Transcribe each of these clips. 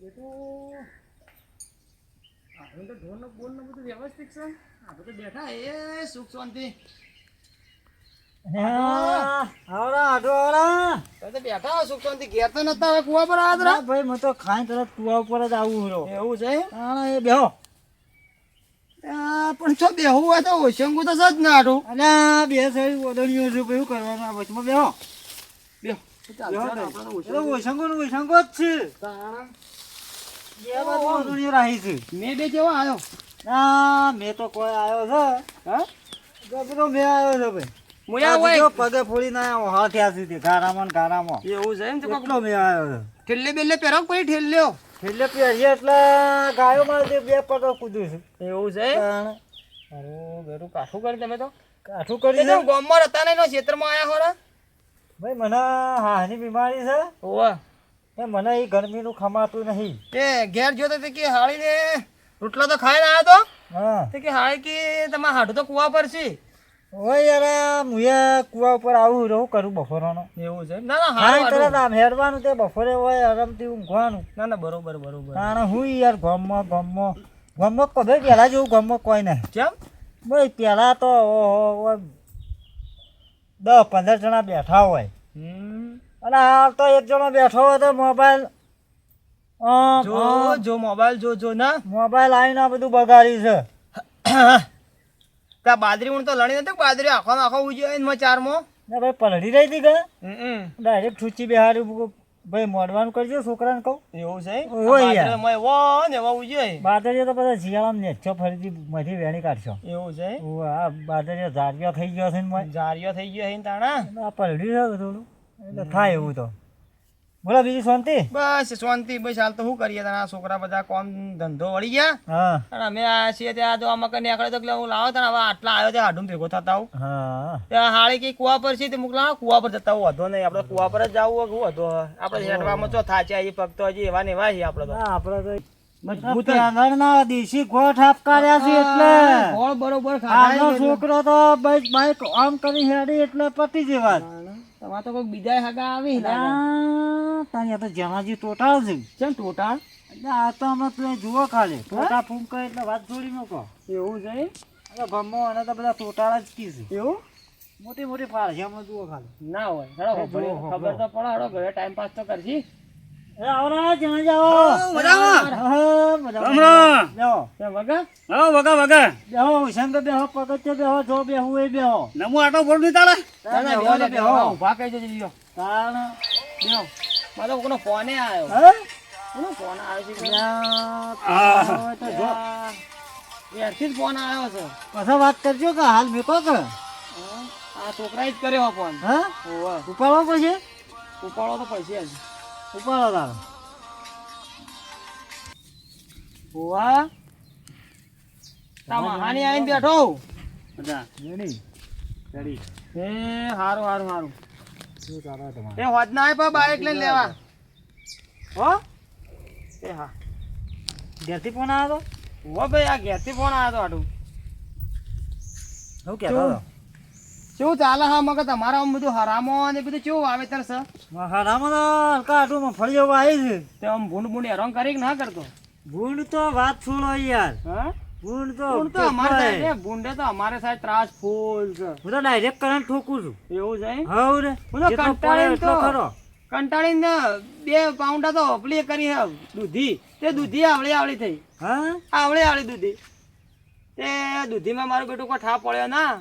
બેટું આપણે તો ઢોરનો બોલનો બધું વ્યવસ્થિત છે. આપણે તો બેઠા એ સુખ શાંતિ. બેઠા સુખ શાંતિ. ઘેર તો નતા, હવે કુવા પર આવ્યા ભાઈ હું તો ખાઈ તરત કુવા ઉપર જ આવું રહ્યો. એવું છે? એ બેહો. પણ છો બેહવું હોય તો ઓશંગુ તો સજ ના આટું. અલ્યા બે સાઈડ ઓદણીઓ છે, એવું કરવાનું આ વચમાં બેહો. ઓશંગો નું ઓશંગો જ છે. બે બાજુ ઓદણીઓ રાખી છે. મેં બે કેવો આવ્યો? મેં તો કોઈ આવ્યો છે. હા ગબરો મેં આવ્યો છે ભાઈ. પગે ફોડી ના હાથ સુધી ગારામાં ને ગારામાં. એવું છે એમ? તો કેટલો મેં આવ્યો છે. ઠેલે બેલે પહેરો પછી ઠેલ્યો. એટલે પહેરીએ એટલે ગાયો માં બે પટો કૂદ્યું છે. એવું છે? અરે બેરું કાઠું કરી તમે તો. કાઠું કરી તો ગામમાં હતા ને ક્ષેત્રમાં આયા હોરા. ભાઈ મને હાની બીમારી છે. ઓવા મને એ ગરમીનું ખમાતું નહીં. એ ઘેર જોતો તે કે હાળીને રોટલા તો ખાઈને આવ્યો તો. હા તે કે હાળી કે તમારા હાડું તો કુવા પર છે. ઓય યાર મુયા કુવા ઉપર આવું રહું કરું બપોરનો. એવું છે? ના ના હારું તરત આમ હેડવાનું તે બપોરે હોય આરામથી ઊંઘવાનું. ના ના બરોબર બરોબર. કારણ હું યાર ગામમાં કભે પહેલા જેવું ગામમાં કોઈ નહીં. કેમ? ભાઈ પહેલા તો 10-15 જણા બેઠા હોય અને હાલ તો એક જણો બેઠો હોય તો મોબાઈલ જો મોબાઈલ જો ના મોબાઈલ આવીને આ બધું બગાડી છે. ત્યાં બાજરી ઊણ તો લડી નથી. બાજરી આખો ઉજ્યો ચારમાં ભાઈ પલળી રહી હતી કે ડાયરેક્ટ ઠૂચી બેહારી ભાઈ મોડવાનું કરજો છોકરાને કહું. એવું છે? બાદરીઓ તો બધા શિયાળામાં નેચો ફરીથી મધી વેણી કાઢશો. એવું છે? આ બાદરીઓ ઝાડિયો થઈ ગયો છે ને ઝારિયો થઈ ગયો છે તાણા. આ પલળી રહ્યો થોડું એટલે થાય એવું તો. બોલો બીજી શાંતિ? બસ શાંતિ. બસ હાલ તો શું કરીએ? તારા છોકરા બધા કોમ ધંધો વળી ગયા. હા અને અમે આ છીએ ત્યાં જો આમાં કઈ નીકળે તો હું લાવો તને. હવે આટલા આવ્યો ત્યાં હાડું ભેગો થતા આવું. હા ત્યાં હાળી કઈ કુવા પર છે તે મોકલા. કુવા પર જતા વધો નહીં. આપડે કુવા પર જ જવું હોય વધો. આપડે હેડવામાં ચો થાચ્યા એ પગ તો હજી એવા ને એવા છે. આપડે તો આપડે તો આગળના દેશી ગોળ ઠાપકાર્યા છે એટલે ગોળ બરોબર ખાધા. છોકરો તો બાઈક આમ કરી હેડી એટલે પતી જેવા. તમારે તો કોઈ બીજા હગા આવી ત્યાં તો જમાજી ટોટાળ છે. કેમ ટોટાળ? આ તો અમે તું જુઓ ખાલી ટોટા ફૂંક એટલે વાત જોડી મૂકો. એવું છે? ગમો અને તો બધા ટોટાળ જ કી છે. એવું મોટી મોટી ફાળશિયામાં જુઓ ખાલી. ના હોય ખબર તો પડે. હડો ઘરે ટાઈમ પાસ તો કરશી. આવરા જણા જાઓ. બેહો શંકર બેહો પગથિયે બેહો જો બેહું એ બેહો. નમો આટો બોલ ની તાલે. ઉભા કઈ જજો જીઓ. તાણ બેહો. મારો કોનો ફોન આવ્યો. હે કોનો ફોન આવ્યો છે? તો જો એરથી જ ફોન આવ્યો છે. પાછા વાત કરજો કે હાલ મેકો કે આ છોકરાએ જ કર્યો ફોન. હા ઉપાડવા પડશે. ઉપાડો તો પડશે જ. ઉપાડો તારો. ઓવા હાની આવીને બેઠો. એ હારું હારું હારું. એ હોદ ના આવે બાઈક લઈને લેવા. હો એ હા ઘેરથી ફોન આવ્યો હો ભાઈ. આ ઘેરથી ફોન આવ્યો તો આટું. શું કહેતો કેવું ચાલે? હા મગર તમારા આમ બધું હરામો ને બધું કેવું વાવેતર છે? હરામાં તો હલકા આટું ફળી આવી છે. તે આમ ભૂંડ હેરાન કરી કે ના કરતો? ભૂંડ તો વાત છોડો યાર. હા ભૂંડ તો અમારે સાઈડ ભૂંડે તો અમારે સાઈડ ત્રાસ ફૂલ છે. હું તો ડાયરેક્ટ કરંટ ઠોકું છું. એવું છે? હા રે હું તો કંટાળીને 2 પાઉન્ડા તો પેલી કરી હે દૂધી. તે દૂધી આવળી થઈ. હા આવળી દૂધી. તે દૂધીમાં મારું બેટું કોઈ ઠાપ પડ્યો ના.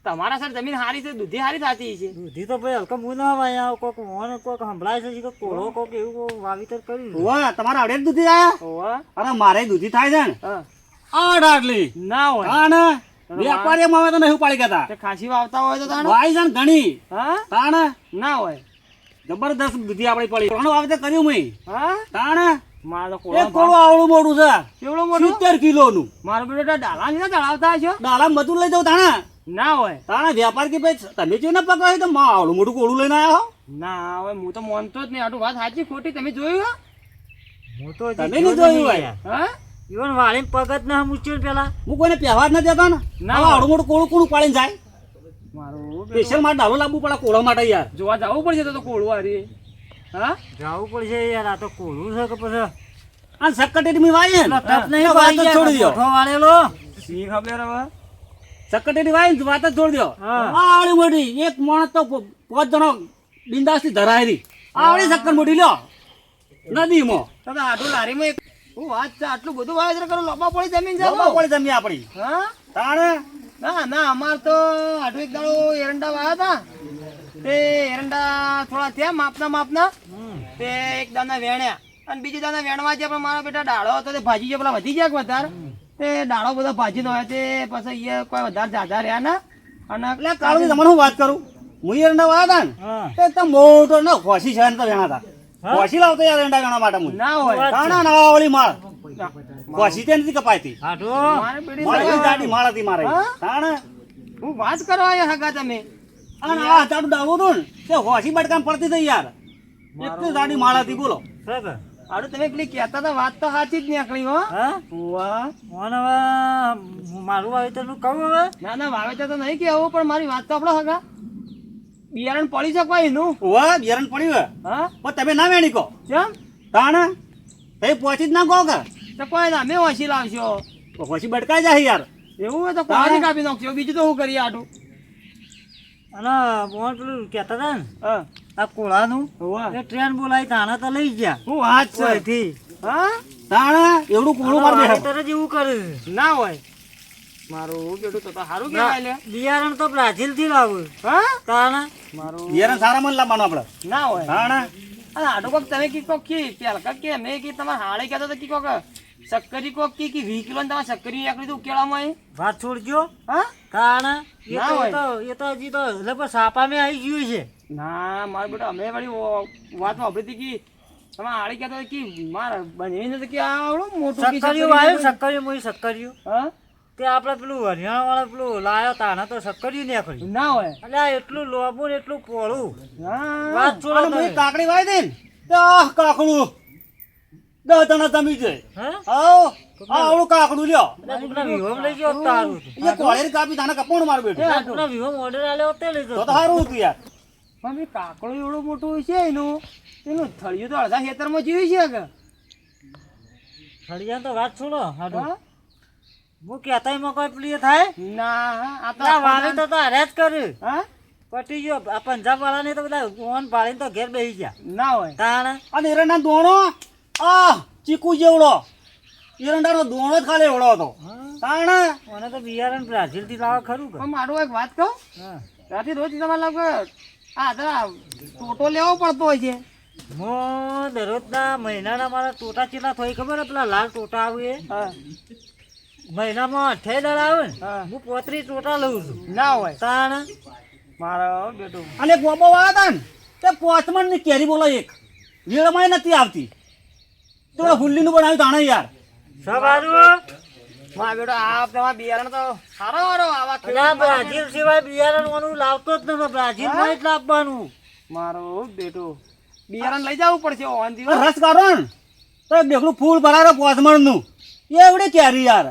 તમારા સર જમીન હારી છે. દૂધી હારી થતી છે. દૂધી તો ભાઈ હલકા મું ના વાય કોક મોન કોક સંભળાય છે કે કોળો કોક એવું વાવેતર કર્યું. ઓવા તમારા આવડે જ દૂધી આયા. ઓવા અરે મારે દૂધી થાય છે ને. હા આટલી ના હોય. હા ને વેપારીમાં આવે તો નહીં પાડી કેતા. તે ખાસી વાવતા હોય તો તાણ વાય છે ને ઘણી. હા તાણ ના હોય. જબરદસ્ત દૂધી આપણી પડી. ઘણું વાવેતર કર્યું મેં. હા તાણ મારો તો એક કોળું આવડું મોટું છે. કેવડું મોટું? 70 કિલોનું. મારો બેટો ડાલા ને ચડાવતા છો. ડાલા બધું લઈ જાઉં તાણ. ના હોય. તાણ વેપાર કે ભાઈ તમે જો ને પકવાય તો માં આવડું મોટું કોળું લઈને આવ્યા હો. ના હવે હું તો માનતો જ નહીં. આટલું વાત સાચી ખોટી તમે જોયું? હું તો તમે નહીં જોયું હોય. હા ઈવન વાળીને પગત ના મૂચ્યો પેલા. હું કોઈને પહેવા જ નથી દેતા ને. ના. આવડું મોટું કોળું કોળું પાડીને જાય. મારું સ્પેશિયલ મારે ડાલો લાવવું પડે કોળા માટે યાર. જોવા જવું પડશે તો કોળવા રે. હા જવું પડશે યાર. આ તો કોળું છે કે પછી આ સક્કટેટી મી વાય ને ટપ નહીં તો વાત જ પડી છોડી ગયા દો. ગોઠો વાળેલો શી ખબર હવે સક્કટેટી વાય ને વાત જ છોડી દો. હા. આવડી મોટી એક માણસ તો 5 જણો બિંદાસથી ધરાયેલી આવડી શક્કર મોટી લ્યો નદીમાં તો આટલું લારીમાં એક હું વાત છે આટલું બધું વાવેતર કરું લોબા પડી જમીન છે બાબા પડી જમી આપણી હા તાણે ના ના અમાર તો આટલું એક દાડો એરંડા વાયા હતા તે એરંડા થોડા થયા માપના તે એક દાના વેણ્યા અને બીજી દાના વેણવા છે પણ મારા બેટા ડાળો હતો તે ભાજી છે પેલા વધી ગયા કે વધારે તે ડાળો બધો ભાજી નો હોય તે પછી એ કોઈ વધારે જાજા રહ્યા ના અને એટલે કાળું તમને હું વાત કરું હું એરંડા વાયા હતા ને હા તે એકદમ મોટો ને ખોસી છે ને તો વેણા હતા ખોસી લાવતો યાર એરંડા વેણા માટે હું ના હોય તાણા ના વાળી માળ ખોસી તે નથી કપાતી હાટો મારે બેટી મારી સવાય. જાડી માળ હતી મારે હા? તાણે હું વાત કરવા આવ્યા હગા તમે અને આ તારું ડાવું હતું ને તે હોશી બટકામ પડતી હતી યાર એટલી જાડી માળ હતી બોલો સર આડું તમે પેલી કહેતા હતા વાત તો સાચી જ નીકળી હો હા વાહ મને હવે મારું વાવેતર નું કહું હવે ના ના વાવેતર તો નહીં કેવું પણ મારી વાત તો આપણો હગા બિયારણ પડી શકાય એનું ઓવા બિયારણ પડ્યું હે. હા પણ તમે ના વેણી કહો કેમ તાણે એ પહોંચી જ ના કહો કે તો કોઈ ના અમે ઓછી લાવશો તો હોશી બટકાઈ જાય યાર એવું હોય તો કોઈ કાપી નાખશો બીજું તો શું કરીએ આટું અને મોહન પેલું કહેતા હતા ને હા આ કોળાનું હોવા એ ટ્રેન બોલાવી તાણે તો લઈ ગયા હું વાત છે ઓયથી હા તાણે એવડું કોળું મારી દે વાવેતર જ એવું કરે છે. ના હોય મારું બેટું તો સારું કહેવાય લે બિયારણ તો બ્રાઝીલ થી લાવું હા તાણે મારું બિયારણ સારા મને લાવવાનું આપણે ના હોય તાણે અને આટલું કોક તમે કી કોક કી પેલકા કે મેં કી તમારે હાડે કહેતો તો કી કોક શક્કરી કોક કી 20 કિલો તમારે શક્કરી નીકળી તો ઉકેળામાં વાત છોડજો હા તાણે એ ના તો હોય. એ તો હજી તો એટલે પણ સાપા મેં આવી ગયું છે ના મારા બેટા અમે વળી વાત વાપરી હતી કે તમે હાડી કહેતો હતો કે મારા બનીને તો કે આવડું મોટું કી સક્કરિયું શક્કરી આવ્યું નીકળી. સક્કરિયું મોઈ સક્કરિયું હા તે આપણે પેલું હરિયાણા વાળા પેલું લાયો તાણે તો સક્કરિયું નીકળ્યું ના હોય એટલે આ એટલું લોબુ ને એટલું પોળું હા વાત છોડો અને તમે. મેં કાકડી વાઈ દે ને તો આહ કાકડું 10 જણા જમી જાય હા આવો આવડું કાકડું લ્યો એટલે કોકના વિહોમ લઈ ગયો તારું એ કોળેર કાપી તાને કપોણ માર બેઠું કોકના વિહોમ ઓર્ડર આલ્યો તે લઈ તો જતો તો સારું હતું યાર પણ એ કાકડું એવડું મોટું હોય છે એનું થળિયું તો અડધા ખેતરમાં જીવી છે કે સળિયા તો વાત છોડો હાડો હા? હું કહેતા એમાં કોઈ પેલી એ થાય ના આ તો આ વાવેતર તો હારે જ કર્યું હા પટી ગયો આ પંજાબ વાળા ને તો બધા ઓન પાડીને તો ઘેર બેસી ગયા ના હોય તાણે અને એરંડા દોણો આ ચીકુ જેવડો એરંડાનો દોણો જ ખાલી એવડો હતો તાણે મને તો બિયારણ બ્રાઝીલ થી લાવવા ખરું કે પણ મારું એક વાત કહું હા રાતે રોજ તમારે લાગે આ જરા ટોટો લેવો પડતો હોય છે હું દરરોજના મહિનાના મારા ટોટા કેટલા થાય ખબર હે? પેલા લાલ ટોટા આવે એ હા મહિનામાં 28 દાડા આવે ને હા. હું 35 ટોટા લઉં છું ના હોય તાણે મારો બેટું અને ગોબો વાળા હતા ને તે પોચમણ ની કેરી બોલો એક વેળમાં નથી આવતી તો હુલ્લીનું બનાવ્યું તાણે યાર સવારું મારો બેટો આ તમારા બિયારણ તો સારો વારો આવા એટલે આ બ્રાઝીલ સિવાય બિયારણ ઓનું લાવતો જ નથી બ્રાઝીલમાં જ લાવવાનું મારો બેટો બિયારણ લઈ જવું પડશે ઓન દિવસ રસ કાઢો ને તો એક ડેકડું ફૂલ ભરાયો પોચમણ નું એવડી કેરી યાર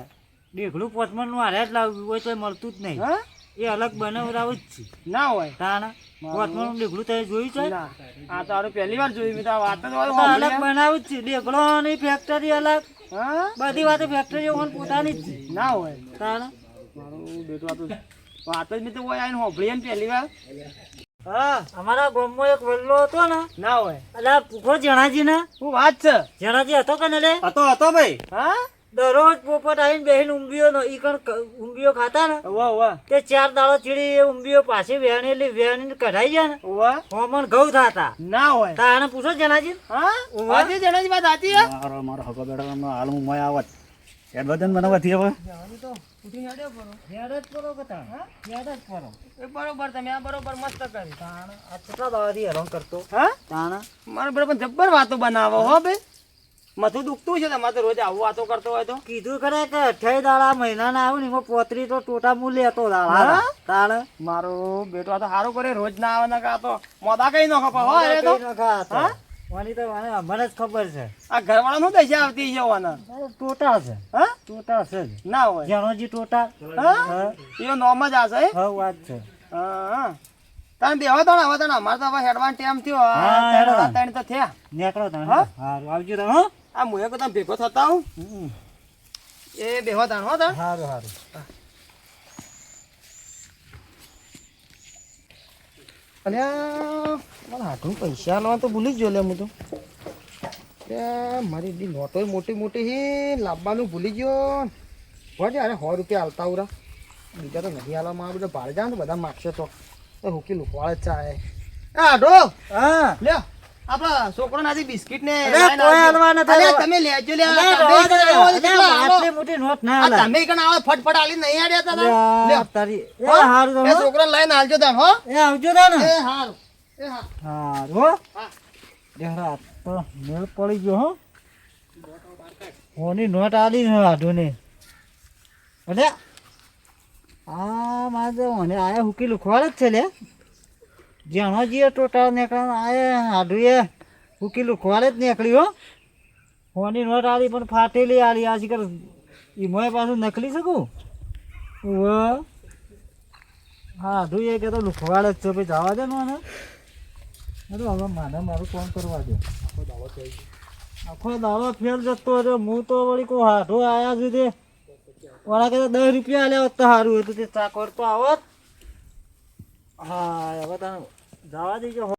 ડેઘડું પોચમણનું હારે જ લાવવું હોય તો મળતું જ નહીં હા એ અલગ બનાવરાવું જ છે ના હોય તાણે પોચમણનું ડેઘડું તમે જોયું છે ના આ તો હારું પહેલી વાર જોયું મેં તો આ વાત જ તો વાળું અલગ બનાવું જ છે ડેઘડોની ફેક્ટરી અલગ હા બધી વાતે ફેક્ટરી ઓન પોતાની જ છે ના હોય તાણે મારું બેટું આ તો વાત જ મેં તો હોય આવીને હોભળી ને પહેલી વાર હા અમારા ગામમાં એક વલ્લો હતો ને ના હોય એટલે આ પૂછો જણાજી ને શું વાત છે જણાજી હતો કે ને લે હતો ભાઈ હા દરરોજ પોપટ આવીને બેહીને ઊંબીઓ ખાતા ને વાહ વાહ તે 4 દાડો ચીડી એ ઊંબીઓ પાછી વેણીને કઢાઈ જાય ને વાહ હોમણ ઘઉં થતા ના હોય તાણે પૂછો જણાજી હા વાતી જણાજી વાત સાચી હે મારો હગો બેડો હાલ હું મય આવત એડ બદન બનાવવાથી હવે ઉઠી હેડ્યો પરો હેડ જ પરો કે તાણ હેડ જ પરો એ બરોબર તમે આ બરોબર મસ્ત કરી તાણ આ કેટલા દાડાથી હેરાન કરતો હા તાણ મારો બરોબર જબ્બર વાતો બનાવો હો બે મથું દુખતું છે તમારે તો રોજ આવું વાતો કરતો હોય તો કીધું ખરે કે 28 દાડા મહિનાના આવું ને એમાં 35 તો ટોટા હું લેતો દાડા હા? તાણ મારો બેટો આ તો સારું કરે રોજ ના આવે ને કા તો મોદા કઈ નો ખપા હો એ તો હા? મને તો મને જ ખબર છે આ ઘરવાળા નું દશા આવતી છે ઓના ટોટા છે હા ટોટા છે જ. ના હોય જણોજી ટોટા હા હા એ નોમ જ આ છે હા વાત છે હા તમે બેહો તો ને હવે તો અમારે તો હવે હેડવાન ટાઈમ થયો હા, હેડો. ત્રણ તો થયા નીકળો તમે હા? હારું આવજો તમે હો આ મુએ તો તમે ભેગો થતા હું હમ. એ બેહો તાણ હો તાણ હારું હારું અલ્યા મારા હાથમાં પૈસા લો તો ભૂલી જ ગયો લે હું તો મારી દી નોટો મોટી મોટી હી લાવવાનું ભૂલી ગયો ભજે અરે 100 રૂપિયા હાલતા ઉરા બીજા તો નથી હાલવા મારા બધા ભાડે જાવ તો બધા માગશે તો હુકી લુકવાળે જ ચાય આઢો હા લ્યો આપણા છોકરો નાથી બિસ્કિટ ને અરે, કોઈ હાલવા નથી અલ્યા હાલવા. તમે લેજો લે અલ્યા, તમે રોવા દે, કેટલા અલ્યા, હાલો? આટલી મોટી નોટ ના આ હાલે. તમે કણ આવે ફટફટ આલી નહીં આડ્યા તા અલ્યા, લ્યો તારી એ હો? હારું એ તમે હો. છોકરાને લઈને હાલજો તાણ હો એ આવજો તા ને એ હારું એ હા હારું હો હા દેખરા તો મેળ પડી ગયો હો ઓની નોટ આલી ને આઢુને અરે આ મારે મને આયા હુકી લુખવાડ જ છે લે જાણો જીએ ટોટા નીકળ્યા આયા આઢુએ હુકી લુખવાડ જ નીકળી હો ઓની નોટ આલી પણ ફાટેલી આલી આ શીખર ઈ મોય પાછું નકલી શકું વ હા આઢુએ કે તો લુખવાડ જ છે ભાઈ જવા દે ને મને અરે હવે મારે મારું કામ કરવા દે આખો દાડો ફેલ જતો રહ્યો હું તો વળી કોઈ હાથો આયા સુધી વાળા કે 10 રૂપિયા આલ્યા હોત તો સારું હતું તે ચાકોર તો આવત હા હવે તને જવા દેજો